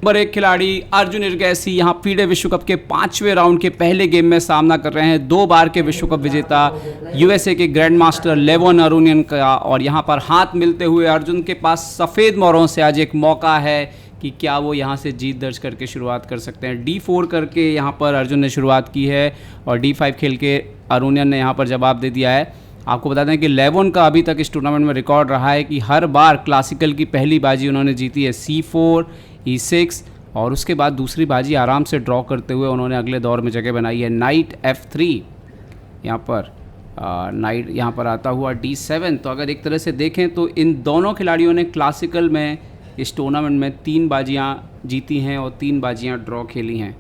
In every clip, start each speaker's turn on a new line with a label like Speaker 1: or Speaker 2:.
Speaker 1: Number 1 खिलाड़ी अर्जुन इरगैसी यहाँ FIDE विश्व कप के 5वें राउंड के पहले गेम में सामना कर रहे हैं। 2 बार के विश्व कप विजेता यूएसए के ग्रैंड मास्टर लेवन अरुनियन का, और यहाँ पर हाथ मिलते हुए अर्जुन के पास सफ़ेद मोहरों से आज एक मौका है कि क्या वो यहाँ से जीत दर्ज करके शुरुआत कर सकते हैं। D4 करके यहाँ पर अर्जुन ने शुरुआत की है और D5 खेल के अरुनियन ने यहाँ पर जवाब दे दिया है। आपको बता दें कि लेवन का अभी तक इस टूर्नामेंट में रिकॉर्ड रहा है कि हर बार क्लासिकल की पहली बाजी उन्होंने जीती है C4 E6, और उसके बाद दूसरी बाजी आराम से ड्रॉ करते हुए उन्होंने अगले दौर में जगह बनाई है। नाइट F3 यहाँ पर नाइट यहाँ पर आता हुआ D7। तो अगर एक तरह से देखें तो इन दोनों खिलाड़ियों ने क्लासिकल में इस टूर्नामेंट में 3 बाजियाँ जीती हैं और 3 बाजियाँ ड्रॉ खेली हैं।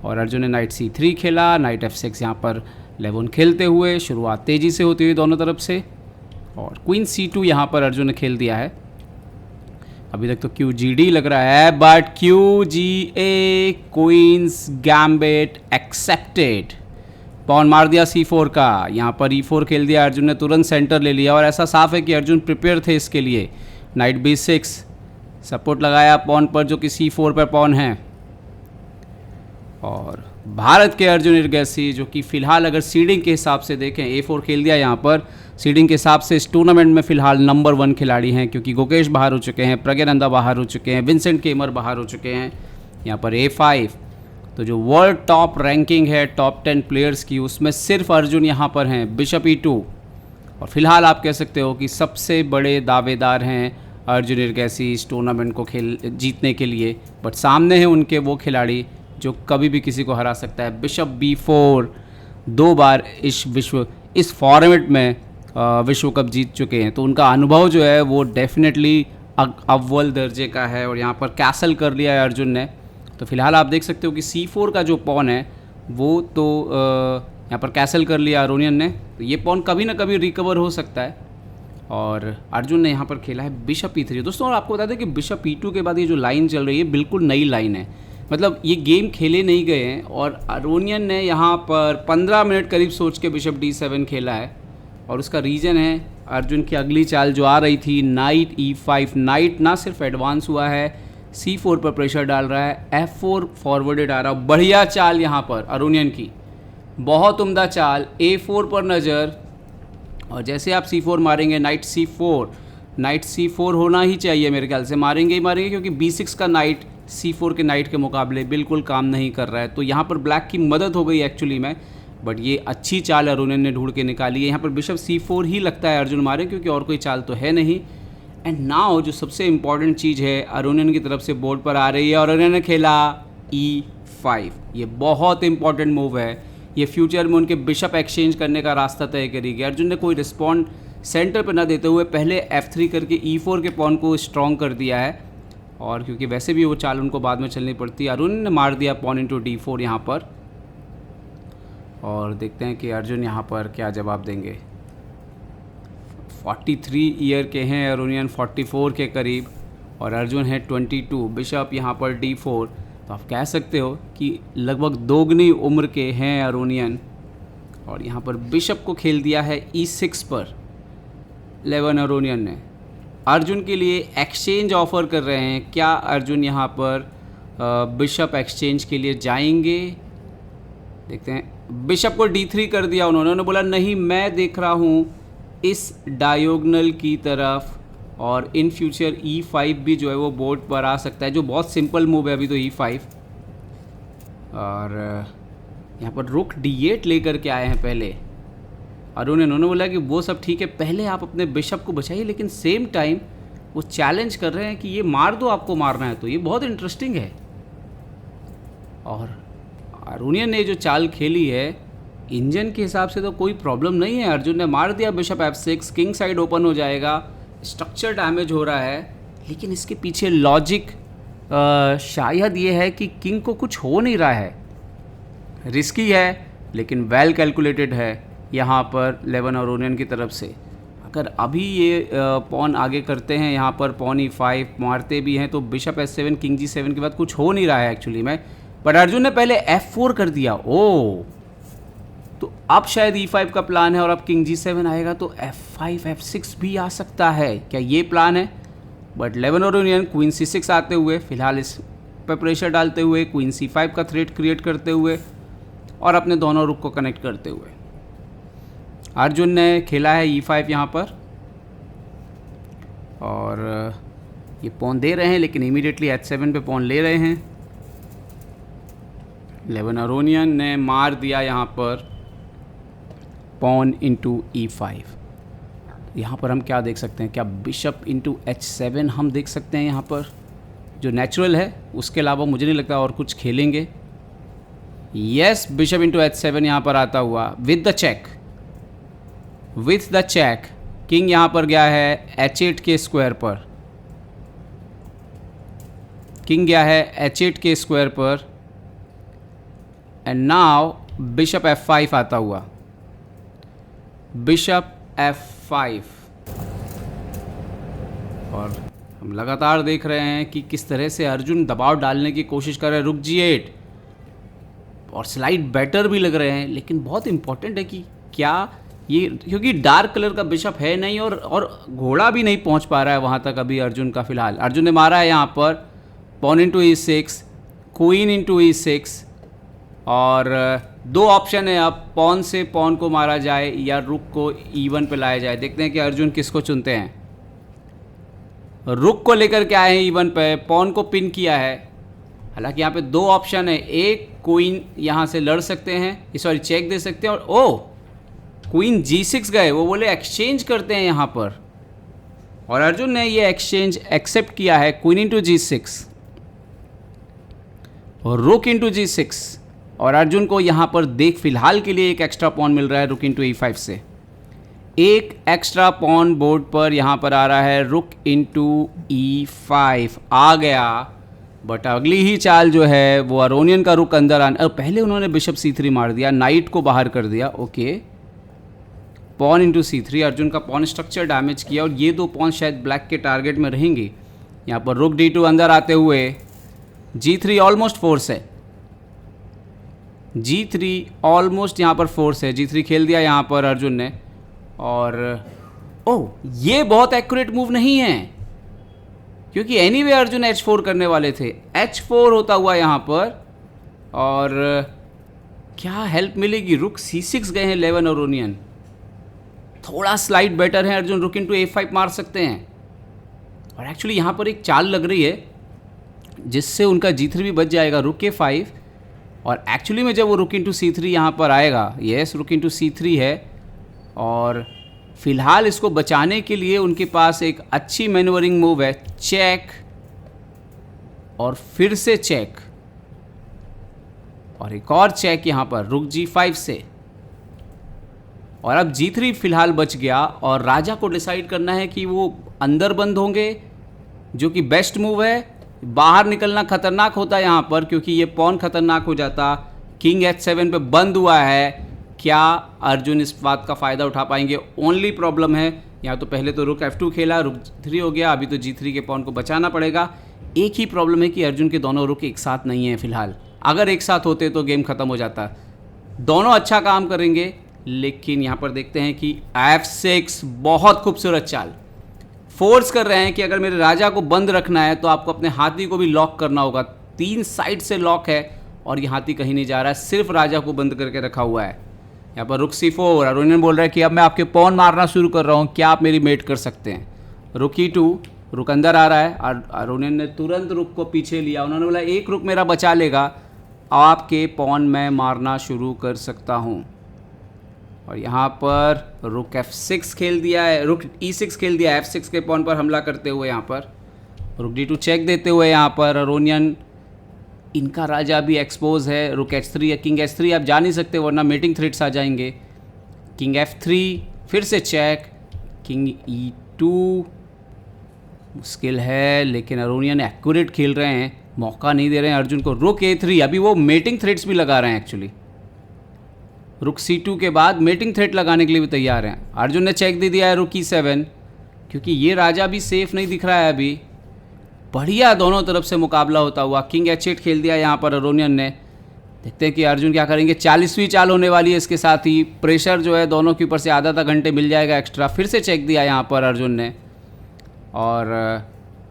Speaker 1: और अर्जुन ने नाइट C3 खेला, नाइट F6 यहाँ पर लेवन खेलते हुए शुरुआत तेज़ी से होती हुई दोनों तरफ से, और क्वीन C2 यहाँ पर अर्जुन ने खेल दिया है। अभी तक तो QGD लग रहा है, but QGA queen's gambit accepted. Pawn मार दिया C4 का, यहाँ पर E4 खेल दिया अर्जुन ने, तुरंत सेंटर ले लिया और ऐसा साफ है कि अर्जुन प्रिपेयर थे इसके लिए। नाइट B6 सपोर्ट लगाया पॉन पर जो कि C4 पर पॉन है। और भारत के अर्जुन इरगैसी जो कि फ़िलहाल अगर सीडिंग के हिसाब से देखें A4 खेल दिया यहाँ पर, सीडिंग के हिसाब से इस टूर्नामेंट में फ़िलहाल नंबर 1 खिलाड़ी हैं, क्योंकि गुकेश बाहर हो चुके हैं, प्रज्ञानंदा बाहर हो चुके हैं, विंसेंट केमर बाहर हो चुके हैं। यहाँ पर A5 तो जो वर्ल्ड टॉप रैंकिंग है टॉप 10 प्लेयर्स की, उसमें सिर्फ अर्जुन यहाँ पर हैं। बिशप E2, और फिलहाल आप कह सकते हो कि सबसे बड़े दावेदार हैं अर्जुन इरगैसी इस टूर्नामेंट को जीतने के लिए। बट सामने हैं उनके वो खिलाड़ी जो कभी भी किसी को हरा सकता है। बिशप B4 2 बार इस फॉर्मेट में विश्व कप जीत चुके हैं, तो उनका अनुभव जो है वो डेफिनेटली अव्वल दर्जे का है। और यहाँ पर कैसल कर लिया है अर्जुन ने। तो फिलहाल आप देख सकते हो कि C4 का जो पॉन है वो तो यहाँ पर कैसल कर लिया अरुनियन ने, तो ये पॉन कभी ना कभी रिकवर हो सकता है। और अर्जुन ने यहाँ पर खेला है बिशप E3। दोस्तों, और आपको बता दें कि बिशप E2 के बाद ये जो लाइन चल रही है बिल्कुल नई लाइन है, मतलब ये गेम खेले नहीं गए हैं। और अरुनियन ने यहाँ पर 15 मिनट करीब सोच के बिशप D7 खेला है, और उसका रीज़न है अर्जुन की अगली चाल जो आ रही थी नाइट E5। नाइट ना सिर्फ एडवांस हुआ है, C4 पर प्रेशर डाल रहा है, F4 फॉरवर्डेड आ रहा है। बढ़िया चाल यहाँ पर अरुनियन की, बहुत उम्दा चाल। A4 पर नज़र, और जैसे आप C4 मारेंगे नाइट C4 होना ही चाहिए मेरे ख्याल से, मारेंगे ही मारेंगे, क्योंकि B6 का नाइट C4 के नाइट के मुकाबले बिल्कुल काम नहीं कर रहा है। तो यहाँ पर ब्लैक की मदद हो गई एक्चुअली में, बट ये अच्छी चाल अरुनियन ने ढूंढ के निकाली है। यहाँ पर बिशप C4 ही लगता है अर्जुन मारे, क्योंकि और कोई चाल तो है नहीं। एंड नाउ जो सबसे इम्पॉर्टेंट चीज़ है अरुनियन की तरफ से बोर्ड पर आ रही है, और अरुनियन ने खेला E5। ये बहुत इंपॉर्टेंट मूव है, ये फ्यूचर में उनके बिशप एक्सचेंज करने का रास्ता तय करेगी। अर्जुन ने कोई रिस्पॉन्ड सेंटर पर ना देते हुए पहले F3 करके E4 के पॉन को स्ट्रॉन्ग कर दिया है, और क्योंकि वैसे भी वो चाल उनको बाद में चलनी पड़ती है, अरुण ने मार दिया पॉन इंटू D4 यहाँ पर। और देखते हैं कि अर्जुन यहाँ पर क्या जवाब देंगे। 43 ईयर के हैं अरुनियन, 44 के करीब, और अर्जुन है 22। बिशप यहाँ पर D4, तो आप कह सकते हो कि लगभग दोगुनी उम्र के हैं अरुनियन। और यहाँ पर बिशप को खेल दिया है E6 पर लेवन अरुनियन ने। अर्जुन के लिए एक्सचेंज ऑफर कर रहे हैं, क्या अर्जुन यहाँ पर बिशप एक्सचेंज के लिए जाएंगे? देखते हैं। बिशप को D3 कर दिया उन्होंने बोला नहीं, मैं देख रहा हूँ इस डायोगनल की तरफ, और इन फ्यूचर E5 भी जो है वो बोर्ड पर आ सकता है, जो बहुत सिंपल मूव है अभी तो E5। और यहाँ पर रुक D8 लेकर के आए हैं पहले अरुण। उन्होंने बोला कि वो सब ठीक है, पहले आप अपने बिशप को बचाइए, लेकिन सेम टाइम वो चैलेंज कर रहे हैं कि ये मार दो, आपको मारना है। तो ये बहुत इंटरेस्टिंग है। और अरुणियन ने जो चाल खेली है इंजन के हिसाब से तो कोई प्रॉब्लम नहीं है। अर्जुन ने मार दिया bishop F6, king side open हो जाएगा, स्ट्रक्चर डैमेज हो रहा है, लेकिन इसके पीछे लॉजिक शायद ये है कि किंग को कुछ हो नहीं रहा है। रिस्की है लेकिन वेल कैलकुलेटेड है यहाँ पर लेवन अरुणियन की तरफ से। अगर अभी ये पॉन आगे करते हैं, यहाँ पर पॉन E5 मारते भी हैं, तो बिशप S7 किंग G7 के बाद कुछ हो नहीं रहा है एक्चुअली में। बट अर्जुन ने पहले F4 कर दिया। ओ, तो अब शायद E5 का प्लान है, और अब किंग G7 आएगा तो F5 F6 भी आ सकता है। क्या ये प्लान है? बट लेवन अरुणियन क्वीन C6 आते हुए फिलहाल इस पे प्रेशर डालते हुए, क्वीन C5 का थ्रेट क्रिएट करते हुए और अपने दोनों रुक को कनेक्ट करते हुए। अर्जुन ने खेला है E5 यहाँ पर और ये पॉन दे रहे हैं, लेकिन इमीडिएटली H7 पे पॉन ले रहे हैं। 11 अरोनियन ने मार दिया यहाँ पर पॉन इंटू E5। यहाँ पर हम क्या देख सकते हैं, क्या बिशप इंटू H7 हम देख सकते हैं यहाँ पर, जो नेचुरल है। उसके अलावा मुझे नहीं लगता और कुछ खेलेंगे। यस, बिशप इंटू H7 यहाँ पर आता हुआ with the check, with the check. King यहाँ पर गया है H8 के स्क्वायर पर, किंग गया है H8 के स्क्वायर पर एंड नाउ बिशप F5 आता हुआ, बिशप F5। और हम लगातार देख रहे हैं कि किस तरह से अर्जुन दबाव डालने की कोशिश कर रहे हैं। रुक G8 और स्लाइड बेटर भी लग रहे हैं, लेकिन बहुत इंपॉर्टेंट है कि क्या ये, क्योंकि डार्क कलर का बिशप है नहीं और घोड़ा भी नहीं पहुंच पा रहा है वहां तक अभी अर्जुन का। फिलहाल अर्जुन ने मारा है यहाँ पर pawn into E6, queen into E6 और दो ऑप्शन है अब, पॉन से पॉन को मारा जाए या रुक को E1 पे लाया जाए। देखते हैं कि अर्जुन किसको चुनते हैं। रुक को लेकर के आए हैं E1 पे, पॉन को पिन किया है। हालांकि यहाँ पे दो ऑप्शन है, एक क्वीन यहाँ से लड़ सकते हैं, सॉरी चेक दे सकते हैं, और ओ क्वीन G6 गए, वो बोले एक्सचेंज करते हैं यहाँ पर, और अर्जुन ने ये एक्सचेंज एक्सेप्ट किया है। क्वीन इंटू G6 और रुक इंटू G6 और अर्जुन को यहाँ पर देख फिलहाल के लिए एक एक्स्ट्रा पॉन मिल रहा है रुक इंटू E5 से। एक एक्स्ट्रा पॉन बोर्ड पर यहाँ पर आ रहा है, रुक इंटू E5 आ गया। बट अगली ही चाल जो है वो अरोनियन का रुक अंदर आना, पहले उन्होंने बिशप C3 मार दिया, नाइट को बाहर कर दिया। Okay, pawn into C3, Arjun का पॉन स्ट्रक्चर डैमेज किया और ये दो पॉन शायद ब्लैक के टारगेट में रहेंगे। यहाँ पर रुक D2 अंदर आते हुए G3 ऑलमोस्ट फोर्स है, G3 ऑलमोस्ट यहाँ पर फोर्स है। G3 खेल दिया यहाँ पर अर्जुन ने, और ओह ये बहुत एक्यूरेट मूव नहीं है, क्योंकि एनीवे अर्जुन H4 करने वाले थे। H4 होता हुआ यहाँ पर, और क्या हेल्प मिलेगी। रुक C6 गए हैं 11 अरोनियन, थोड़ा स्लाइड बेटर है। अर्जुन रुक इंटू A5 मार सकते हैं, और एक्चुअली यहाँ पर एक चाल लग रही है जिससे उनका G3 भी बच जाएगा, रुक A5। और एक्चुअली में जब वो रुक इंटू C3 यहाँ पर आएगा, यस रुक इंटू C3 है, और फिलहाल इसको बचाने के लिए उनके पास एक अच्छी मैन्यूवरिंग मूव है, चेक और फिर से चेक और एक और चेक यहाँ पर रुक G5 से। और अब G3 फिलहाल बच गया और राजा को डिसाइड करना है कि वो अंदर बंद होंगे, जो कि बेस्ट मूव है। बाहर निकलना खतरनाक होता है यहाँ पर, क्योंकि ये पॉन खतरनाक हो जाता। किंग H7 पे बंद हुआ है, क्या अर्जुन इस बात का फ़ायदा उठा पाएंगे। ओनली प्रॉब्लम है यहाँ, तो पहले तो रुक F2 खेला, रुक 3 हो गया, अभी तो G3 के पॉन को बचाना पड़ेगा। एक ही प्रॉब्लम है कि अर्जुन के दोनों रुक एक साथ नहीं है फिलहाल, अगर एक साथ होते तो गेम ख़त्म हो जाता। दोनों अच्छा काम करेंगे, लेकिन यहाँ पर देखते हैं कि F6 बहुत खूबसूरत चाल, फोर्स कर रहे हैं कि अगर मेरे राजा को बंद रखना है तो आपको अपने हाथी को भी लॉक करना होगा। 3 साइड से लॉक है और ये हाथी कहीं नहीं जा रहा है, सिर्फ राजा को बंद करके रखा हुआ है। यहाँ पर रुक C4, अरोनियन बोल रहा है कि अब मैं आपके पॉन मारना शुरू कर रहा हूँ, क्या आप मेरी मेट कर सकते हैं। रुक E2, रुक अंदर आ रहा है, अरोनियन ने तुरंत रुक को पीछे लिया। उन्होंने बोला एक रुक मेरा बचा लेगा, आपके पॉन मैं मारना शुरू कर सकता हूँ। और यहाँ पर रुक F6 खेल दिया है, रुक E6 खेल दिया, F6 के पॉन पर हमला करते हुए यहाँ पर रुक D2 चेक देते हुए यहाँ पर अरोनियन, इनका राजा भी एक्सपोज है। रुक H3 या किंग H3 आप जा नहीं सकते, वरना मेटिंग थ्रेट्स आ जाएंगे। किंग F3 फिर से चेक, किंग E2 मुश्किल है, लेकिन अरोनियन एक्यूरेट खेल रहे हैं, मौका नहीं दे रहे हैं अर्जुन को। रुक A3, अभी वो मेटिंग थ्रेट्स भी लगा रहे हैं एक्चुअली। रुक C2 के बाद मेटिंग थ्रेट लगाने के लिए भी तैयार हैं। अर्जुन ने चेक दे दिया है रुक E7, क्योंकि ये राजा भी सेफ नहीं दिख रहा है अभी। बढ़िया दोनों तरफ से मुकाबला होता हुआ। किंग H8 खेल दिया यहाँ पर अरोनियन ने, देखते हैं कि अर्जुन क्या करेंगे। 40वीं चाल होने वाली है, इसके साथ ही प्रेशर जो है दोनों के ऊपर से आधा घंटे मिल जाएगा एक्स्ट्रा। फिर से चेक दिया यहाँ पर अर्जुन ने, और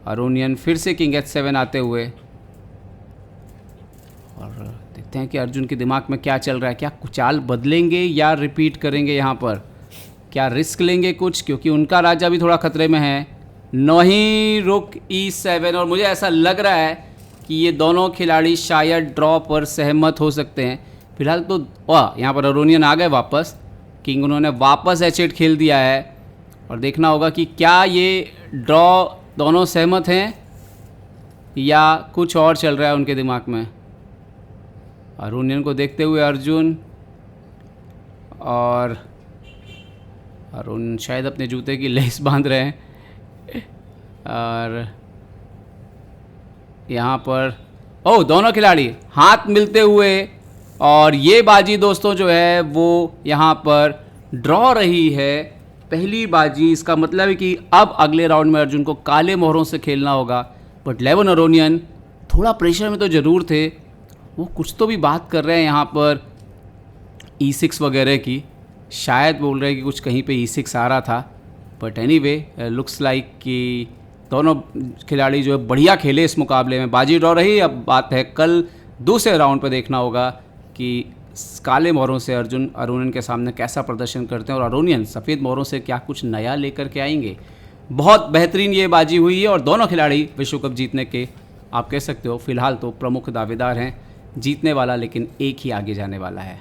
Speaker 1: अरोनियन फिर से किंग H7 आते हुए और देखते हैं कि अर्जुन के दिमाग में क्या चल रहा है, क्या चाल बदलेंगे या रिपीट करेंगे यहाँ पर, क्या रिस्क लेंगे कुछ, क्योंकि उनका राजा भी थोड़ा खतरे में है। नहीं, रुक E7, और मुझे ऐसा लग रहा है कि ये दोनों खिलाड़ी शायद ड्रॉ पर सहमत हो सकते हैं। फिलहाल तो वाह, यहाँ पर अरोनियन आ गए वापस, किंग उन्होंने वापस H8 खेल दिया है, और देखना होगा कि क्या ये ड्रॉ दोनों सहमत हैं या कुछ और चल रहा है उनके दिमाग में। अरोनियन को देखते हुए अर्जुन, और अरुण शायद अपने जूते की लेस बांध रहे हैं, और यहाँ पर दोनों खिलाड़ी हाथ मिलते हुए, और ये बाजी दोस्तों जो है वो यहाँ पर ड्रॉ रही है, पहली बाजी। इसका मतलब है कि अब अगले राउंड में अर्जुन को काले मोहरों से खेलना होगा। बट लेवन अरोनियन थोड़ा प्रेशर में तो ज़रूर थे, वो कुछ तो भी बात कर रहे हैं यहाँ पर E6 वगैरह की, शायद बोल रहे हैं कि कुछ कहीं पे E6 आ रहा था। बट एनीवे लुक्स लाइक कि दोनों खिलाड़ी जो है बढ़िया खेले इस मुकाबले में, बाजी ड्रॉ रही। अब बात है कल दूसरे राउंड पे देखना होगा कि काले मोहरों से अर्जुन अरोनियन के सामने कैसा प्रदर्शन करते हैं, और अरोनियन सफ़ेद मोहरों से क्या कुछ नया लेकर के आएंगे। बहुत बेहतरीन ये बाजी हुई है, और दोनों खिलाड़ी विश्व कप जीतने के आप कह सकते हो फिलहाल तो प्रमुख दावेदार हैं। जीतने वाला लेकिन एक ही आगे जाने वाला है।